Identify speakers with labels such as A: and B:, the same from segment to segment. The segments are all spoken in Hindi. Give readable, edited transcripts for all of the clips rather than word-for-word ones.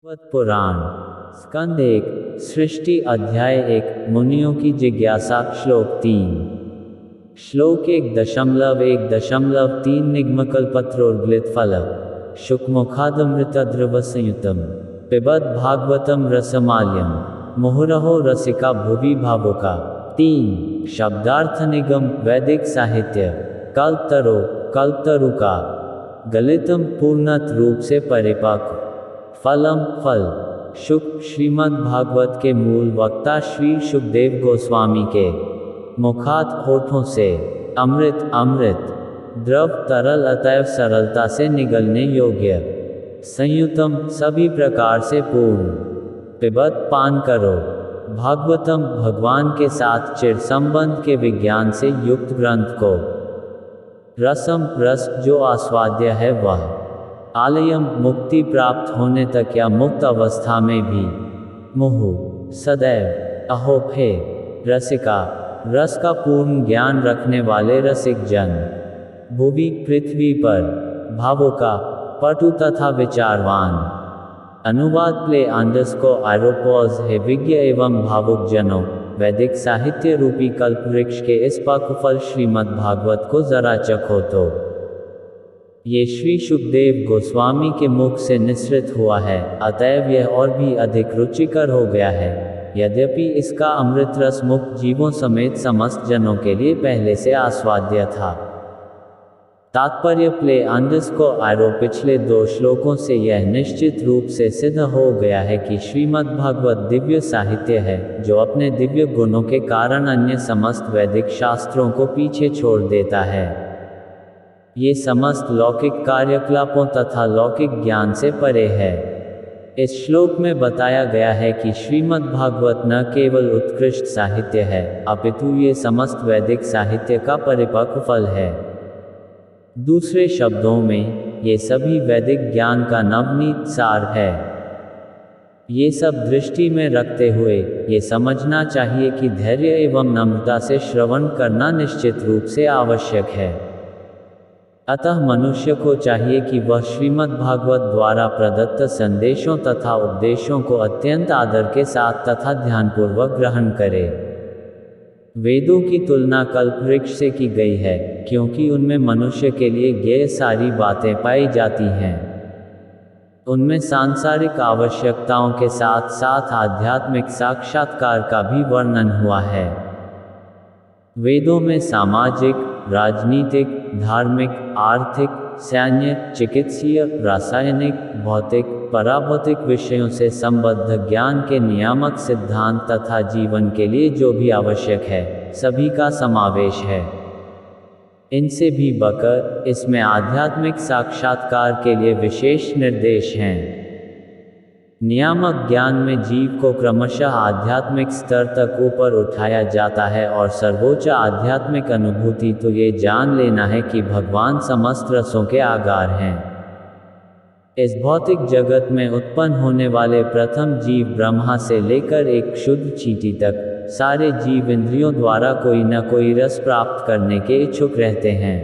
A: भागवत पुराण स्कंद 1 सृष्टि अध्याय 1 मुनियों की जिज्ञासा श्लोक 3 श्लोक 1.1.3 निगमकल्पत्रोर्गलित फल शुकमुखादमृतद्रव संयुतम पिबत भागवतम रसमाल्यम मुहुरहो रसिका भुवि भावुका 3 शब्दार्थ निगम वैदिक साहित्य कल्पतरो कल्पतरुका गलितम पूर्णत रूप से परिपक्व फलम फल शुक श्रीमद् भागवत के मूल वक्ता श्री शुकदेव गोस्वामी के मुखात होठों से अमृत अमृत द्रव तरल अतएव सरलता से निगलने योग्य संयुतम सभी प्रकार से पूर्ण पिबत पान करो भागवतम भगवान के साथ चिर संबंध के विज्ञान से युक्त ग्रंथ को रसम रस जो आस्वाद्य है वह आलयम मुक्ति प्राप्त होने तक या मुक्त अवस्था में भी मुहु सदैव अहोफे रसिका रस का पूर्ण ज्ञान रखने वाले रसिक जन भुवि पृथ्वी पर भावुका पटु तथा विचारवान अनुवाद प्ले आंडस को आरोपोज है विज्ञ एवं भावुक जनों वैदिक साहित्य रूपी कल्पवृक्ष के इस पक्वफल श्रीमद् भागवत को जरा चखो तो ये श्री शुकदेव गोस्वामी के मुख से निसृत हुआ है, अतएव यह और भी अधिक रुचिकर हो गया है। यद्यपि इसका अमृत रस मुक्त जीवों समेत समस्त जनों के लिए पहले से आस्वाद्य था। तात्पर्य प्ले आंडस को आरो पिछले 2 श्लोकों से यह निश्चित रूप से सिद्ध हो गया है कि श्रीमद् भागवत दिव्य साहित्य है, जो अपने दिव्य गुणों के कारण अन्य समस्त वैदिक शास्त्रों को पीछे छोड़ देता है। ये समस्त लौकिक कार्यकलापों तथा लौकिक ज्ञान से परे है। इस श्लोक में बताया गया है कि श्रीमद् भागवत न केवल उत्कृष्ट साहित्य है, अपितु ये समस्त वैदिक साहित्य का परिपक्व फल है। दूसरे शब्दों में, ये सभी वैदिक ज्ञान का नवनीत सार है। ये सब दृष्टि में रखते हुए ये समझना चाहिए कि धैर्य एवं नम्रता से श्रवण करना निश्चित रूप से आवश्यक है। अतः मनुष्य को चाहिए कि वह श्रीमद् भागवत द्वारा प्रदत्त संदेशों तथा उपदेशों को अत्यंत आदर के साथ तथा ध्यानपूर्वक ग्रहण करे। वेदों की तुलना कल्पवृक्ष से की गई है, क्योंकि उनमें मनुष्य के लिए ज्ञेय सारी बातें पाई जाती हैं। उनमें सांसारिक आवश्यकताओं के साथ साथ आध्यात्मिक साक्षात्कार का भी वर्णन हुआ है। वेदों में सामाजिक, राजनीतिक, धार्मिक, आर्थिक, सैन्य, चिकित्सीय, रासायनिक, भौतिक, पराभौतिक विषयों से संबद्ध ज्ञान के नियामक सिद्धांत तथा जीवन के लिए जो भी आवश्यक है, सभी का समावेश है। इनसे भी बढ़कर इसमें आध्यात्मिक साक्षात्कार के लिए विशेष निर्देश हैं। नियामक ज्ञान में जीव को क्रमशः आध्यात्मिक स्तर तक ऊपर उठाया जाता है और सर्वोच्च आध्यात्मिक अनुभूति तो ये जान लेना है कि भगवान समस्त रसों के आगार हैं। इस भौतिक जगत में उत्पन्न होने वाले प्रथम जीव ब्रह्मा से लेकर एक शुद्ध चींटी तक सारे जीव इंद्रियों द्वारा कोई न कोई रस प्राप्त करने के इच्छुक रहते हैं।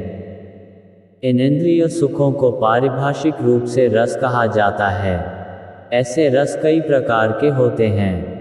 A: इन इंद्रिय सुखों को पारिभाषिक रूप से रस कहा जाता है। ऐसे रस कई प्रकार के होते हैं।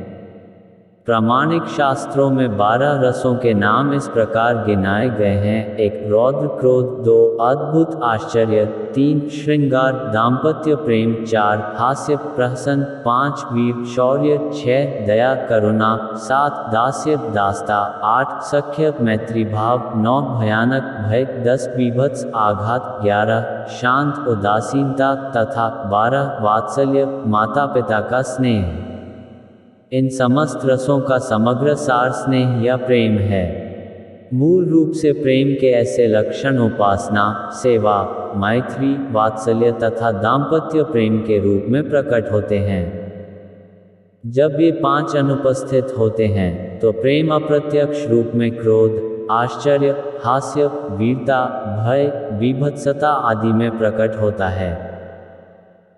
A: प्रामाणिक शास्त्रों में 12 रसों के नाम इस प्रकार गिनाए गए हैं। 1 रौद्र क्रोध, 2 अद्भुत आश्चर्य, 3 श्रृंगार दाम्पत्य प्रेम, 4 हास्य प्रहसन, 5 वीर शौर्य, 6 दया करुणा, 7 दास्य दास्ता, 8 सख्य मैत्री भाव, 9 भयानक भय, 10 बीभत्स आघात, 11 शांत उदासीनता तथा 12 वात्सल्य माता पिता का स्नेह। इन समस्त रसों का समग्र सार स्नेह या प्रेम है। मूल रूप से प्रेम के ऐसे लक्षण उपासना, सेवा, मैत्री, वात्सल्य तथा दाम्पत्य प्रेम के रूप में प्रकट होते हैं। जब ये 5 अनुपस्थित होते हैं तो प्रेम अप्रत्यक्ष रूप में क्रोध, आश्चर्य, हास्य, वीरता, भय, बीभत्सता आदि में प्रकट होता है।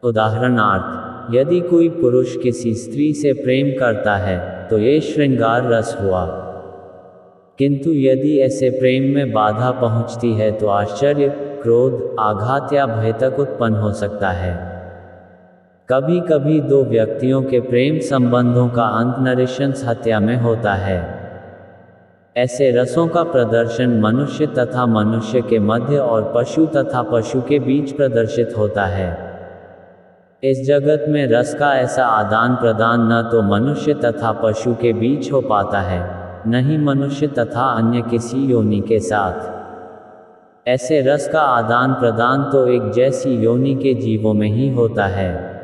A: उदाहरणार्थ, यदि कोई पुरुष किसी स्त्री से प्रेम करता है तो ये श्रृंगार रस हुआ। किंतु यदि ऐसे प्रेम में बाधा पहुंचती है तो आश्चर्य, क्रोध, आघात या भय तक उत्पन्न हो सकता है। कभी कभी दो व्यक्तियों के प्रेम संबंधों का अंत नृशंस हत्या में होता है। ऐसे रसों का प्रदर्शन मनुष्य तथा मनुष्य के मध्य और पशु तथा पशु के बीच प्रदर्शित होता है। इस जगत में रस का ऐसा आदान प्रदान न तो मनुष्य तथा पशु के बीच हो पाता है, न ही मनुष्य तथा अन्य किसी योनि के साथ। ऐसे रस का आदान प्रदान तो एक जैसी योनि के जीवों में ही होता है।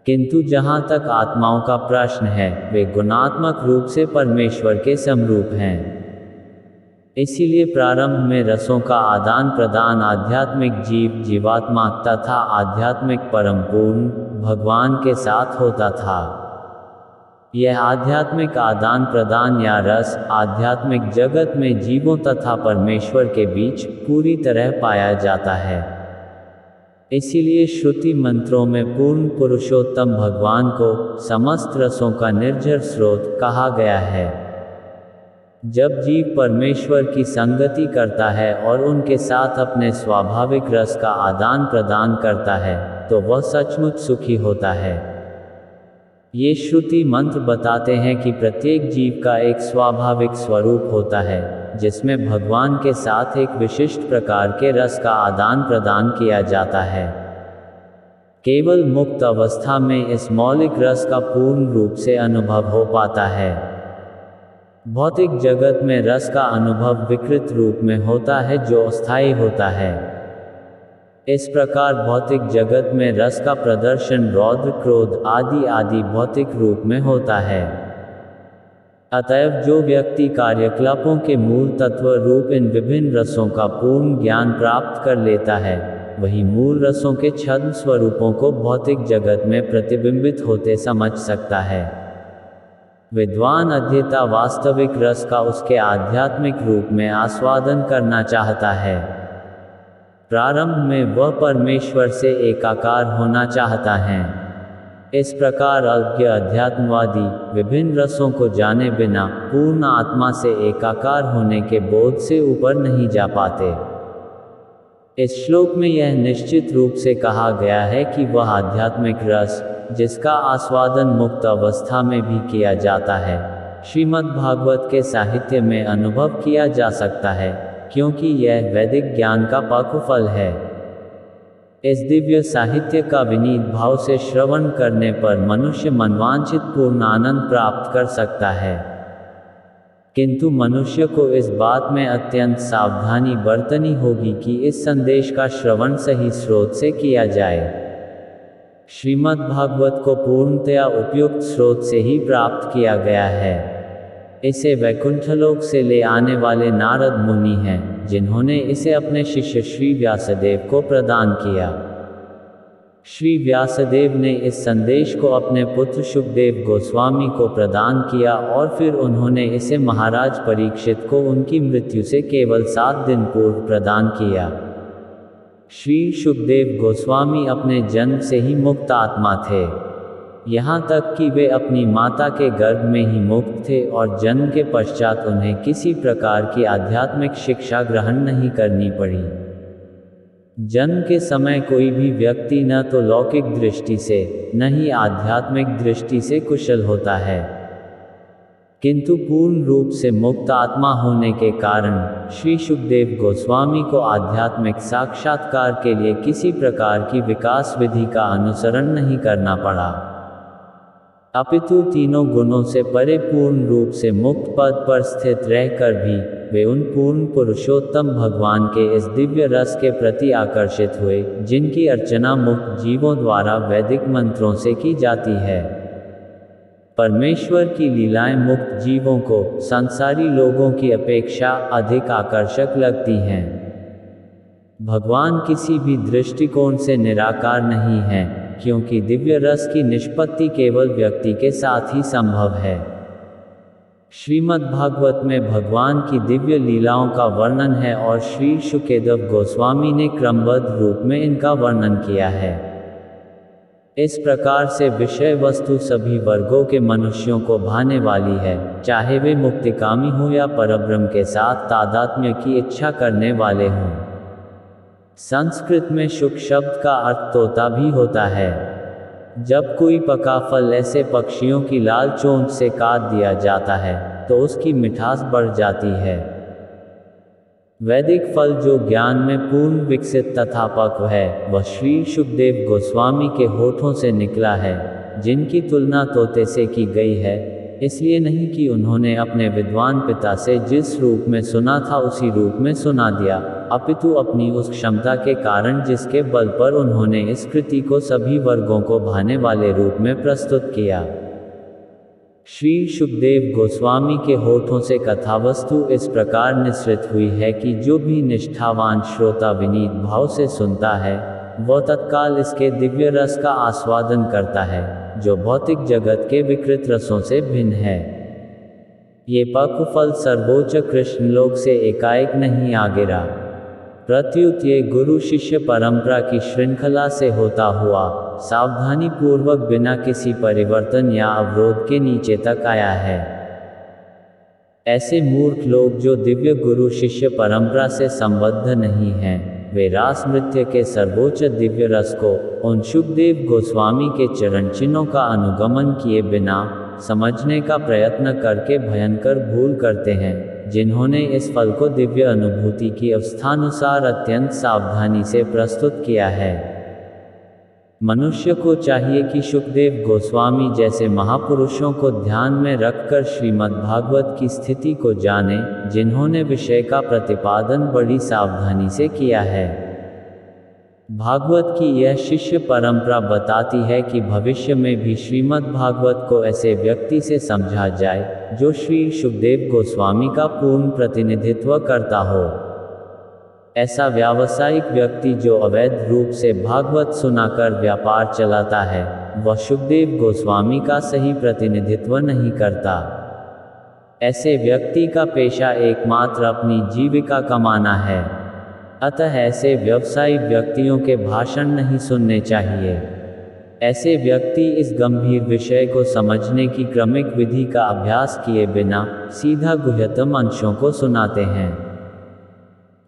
A: किंतु जहाँ तक आत्माओं का प्रश्न है, वे गुणात्मक रूप से परमेश्वर के समरूप हैं। इसीलिए प्रारंभ में रसों का आदान प्रदान आध्यात्मिक जीव जीवात्मा तथा आध्यात्मिक परम पूर्ण भगवान के साथ होता था। यह आध्यात्मिक आदान प्रदान या रस आध्यात्मिक जगत में जीवों तथा परमेश्वर के बीच पूरी तरह पाया जाता है। इसीलिए श्रुति मंत्रों में पूर्ण पुरुषोत्तम भगवान को समस्त रसों का निर्झर स्रोत कहा गया है। जब जीव परमेश्वर की संगति करता है और उनके साथ अपने स्वाभाविक रस का आदान प्रदान करता है, तो वह सचमुच सुखी होता है। ये श्रुति मंत्र बताते हैं कि प्रत्येक जीव का एक स्वाभाविक स्वरूप होता है, जिसमें भगवान के साथ एक विशिष्ट प्रकार के रस का आदान प्रदान किया जाता है। केवल मुक्त अवस्था में इस मौलिक रस का पूर्ण रूप से अनुभव हो पाता है। भौतिक जगत में रस का अनुभव विकृत रूप में होता है, जो अस्थायी होता है। इस प्रकार भौतिक जगत में रस का प्रदर्शन रौद्र क्रोध आदि भौतिक रूप में होता है। अतएव जो व्यक्ति कार्यकलापों के मूल तत्व रूप इन विभिन्न रसों का पूर्ण ज्ञान प्राप्त कर लेता है, वही मूल रसों के छद्म स्वरूपों को भौतिक जगत में प्रतिबिंबित होते समझ सकता है। विद्वान अध्येता वास्तविक रस का उसके आध्यात्मिक रूप में आस्वादन करना चाहता है। प्रारंभ में वह परमेश्वर से एकाकार होना चाहता है। इस प्रकार अज्ञ अध्यात्मवादी विभिन्न रसों को जाने बिना पूर्ण आत्मा से एकाकार होने के बोध से ऊपर नहीं जा पाते। इस श्लोक में यह निश्चित रूप से कहा गया है कि वह आध्यात्मिक रस, जिसका आस्वादन मुक्त अवस्था में भी किया जाता है, श्रीमद् भागवत के साहित्य में अनुभव किया जा सकता है, क्योंकि यह वैदिक ज्ञान का पक्वफल है। इस दिव्य साहित्य का विनीत भाव से श्रवण करने पर मनुष्य मनवांछित पूर्ण आनंद प्राप्त कर सकता है। किंतु मनुष्य को इस बात में अत्यंत सावधानी बरतनी होगी कि इस संदेश का श्रवण सही स्रोत से किया जाए। श्रीमद् भागवत को पूर्णतया उपयुक्त स्रोत से ही प्राप्त किया गया है। इसे वैकुंठलोक से ले आने वाले नारद मुनि हैं, जिन्होंने इसे अपने शिष्य श्री व्यासदेव को प्रदान किया। श्री व्यासदेव ने इस संदेश को अपने पुत्र शुकदेव गोस्वामी को प्रदान किया और फिर उन्होंने इसे महाराज परीक्षित को उनकी मृत्यु से केवल 7 दिन पूर्व प्रदान किया। श्री शुकदेव गोस्वामी अपने जन्म से ही मुक्त आत्मा थे। यहाँ तक कि वे अपनी माता के गर्भ में ही मुक्त थे और जन्म के पश्चात उन्हें किसी प्रकार की आध्यात्मिक शिक्षा ग्रहण नहीं करनी पड़ी। जन्म के समय कोई भी व्यक्ति न तो लौकिक दृष्टि से, न ही आध्यात्मिक दृष्टि से कुशल होता है। किंतु पूर्ण रूप से मुक्त आत्मा होने के कारण श्री शुकदेव गोस्वामी को आध्यात्मिक साक्षात्कार के लिए किसी प्रकार की विकास विधि का अनुसरण नहीं करना पड़ा, अपितु तीनों गुणों से परे पूर्ण रूप से मुक्त पद पर स्थित रहकर भी वे उन पूर्ण पुरुषोत्तम भगवान के इस दिव्य रस के प्रति आकर्षित हुए, जिनकी अर्चना मुक्त जीवों द्वारा वैदिक मंत्रों से की जाती है। परमेश्वर की लीलाएं मुक्त जीवों को संसारी लोगों की अपेक्षा अधिक आकर्षक लगती हैं। भगवान किसी भी दृष्टिकोण से निराकार नहीं है, क्योंकि दिव्य रस की निष्पत्ति केवल व्यक्ति के साथ ही संभव है। श्रीमद् भागवत में भगवान की दिव्य लीलाओं का वर्णन है और श्री शुकदेव गोस्वामी ने क्रमबद्ध रूप में इनका वर्णन किया है। इस प्रकार से विषय वस्तु सभी वर्गों के मनुष्यों को भाने वाली है, चाहे वे मुक्तिकामी हो या परब्रह्म के साथ तादात्म्य की इच्छा करने वाले हों। संस्कृत में शुक शब्द का अर्थ तोता भी होता है। जब कोई पका फल ऐसे पक्षियों की लाल चोंच से काट दिया जाता है तो उसकी मिठास बढ़ जाती है। वैदिक फल जो ज्ञान में पूर्ण विकसित तथा पक्व है वह श्री शुकदेव गोस्वामी के होठों से निकला है, जिनकी तुलना तोते से की गई है, इसलिए नहीं कि उन्होंने अपने विद्वान पिता से जिस रूप में सुना था उसी रूप में सुना दिया, अपितु अपनी उस क्षमता के कारण जिसके बल पर उन्होंने इस कृति को सभी वर्गों को भाने वाले रूप में प्रस्तुत किया। श्री शुकदेव गोस्वामी के होठों से कथावस्तु इस प्रकार निसृत हुई है कि जो भी निष्ठावान श्रोता विनीत भाव से सुनता है वह तत्काल इसके दिव्य रस का आस्वादन करता है, जो भौतिक जगत के विकृत रसों से भिन्न है। ये पक्व फल सर्वोच्च कृष्ण लोक से एकाएक नहीं आ गिरा, प्रत्युत ये गुरु शिष्य परंपरा की श्रृंखला से होता हुआ सावधानी पूर्वक बिना किसी परिवर्तन या अवरोध के नीचे तक आया है। ऐसे मूर्ख लोग जो दिव्य गुरु शिष्य परंपरा से संबद्ध नहीं हैं, वे रास नृत्य के सर्वोच्च दिव्य रस को उन शुकदेव गोस्वामी के चरण चिन्हों का अनुगमन किए बिना समझने का प्रयत्न करके भयंकर भूल करते हैं, जिन्होंने इस फल को दिव्य अनुभूति की अवस्थानुसार अत्यंत सावधानी से प्रस्तुत किया है। मनुष्य को चाहिए कि शुकदेव गोस्वामी जैसे महापुरुषों को ध्यान में रखकर श्रीमद्भागवत की स्थिति को जाने, जिन्होंने विषय का प्रतिपादन बड़ी सावधानी से किया है। भागवत की यह शिष्य परंपरा बताती है कि भविष्य में भी श्रीमद्भागवत को ऐसे व्यक्ति से समझा जाए जो श्री शुकदेव गोस्वामी का पूर्ण प्रतिनिधित्व करता हो। ऐसा व्यावसायिक व्यक्ति जो अवैध रूप से भागवत सुनाकर व्यापार चलाता है वह शुकदेव गोस्वामी का सही प्रतिनिधित्व नहीं करता। ऐसे व्यक्ति का पेशा एकमात्र अपनी जीविका कमाना है, अतः ऐसे व्यवसायी व्यक्तियों के भाषण नहीं सुनने चाहिए। ऐसे व्यक्ति इस गंभीर विषय को समझने की क्रमिक विधि का अभ्यास किए बिना सीधा गुह्यतम अंशों को सुनाते हैं।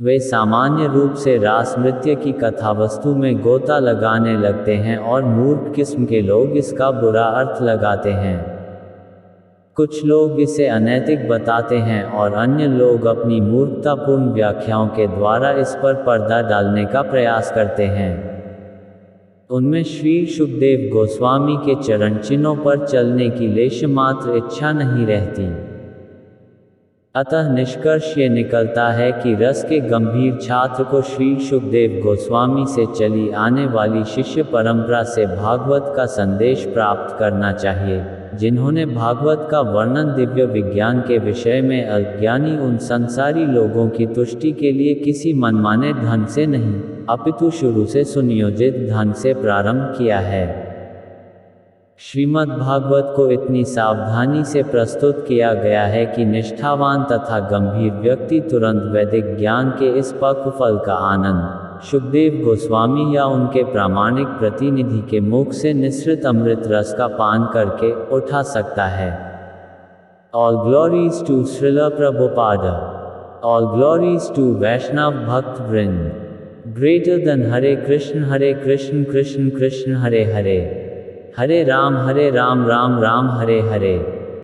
A: वे सामान्य रूप से रास नृत्य की कथावस्तु में गोता लगाने लगते हैं और मूर्ख किस्म के लोग इसका बुरा अर्थ लगाते हैं। कुछ लोग इसे अनैतिक बताते हैं और अन्य लोग अपनी मूर्खतापूर्ण व्याख्याओं के द्वारा इस पर पर्दा डालने का प्रयास करते हैं। उनमें श्री शुकदेव गोस्वामी के चरण चिन्हों पर चलने की लेश मात्र इच्छा नहीं रहती। अतः निष्कर्ष ये निकलता है कि रस के गंभीर छात्र को श्री शुकदेव गोस्वामी से चली आने वाली शिष्य परंपरा से भागवत का संदेश प्राप्त करना चाहिए, जिन्होंने भागवत का वर्णन दिव्य विज्ञान के विषय में अज्ञानी उन संसारी लोगों की तुष्टि के लिए किसी मनमाने ढंग से नहीं, अपितु शुरू से सुनियोजित ढंग से प्रारंभ किया है। श्रीमद्भागवत को इतनी सावधानी से प्रस्तुत किया गया है कि निष्ठावान तथा गंभीर व्यक्ति तुरंत वैदिक ज्ञान के इस पक्व फल का आनंद शुकदेव गोस्वामी या उनके प्रामाणिक प्रतिनिधि के मुख से निसृत अमृत रस का पान करके उठा सकता है। All glories to Srila Prabhupada. All glories to Vaishnav Bhakt Vrind. Greater than Hare Krishna Krishna Krishna Hare Hare. Hare Ram Ram Ram Hare Hare.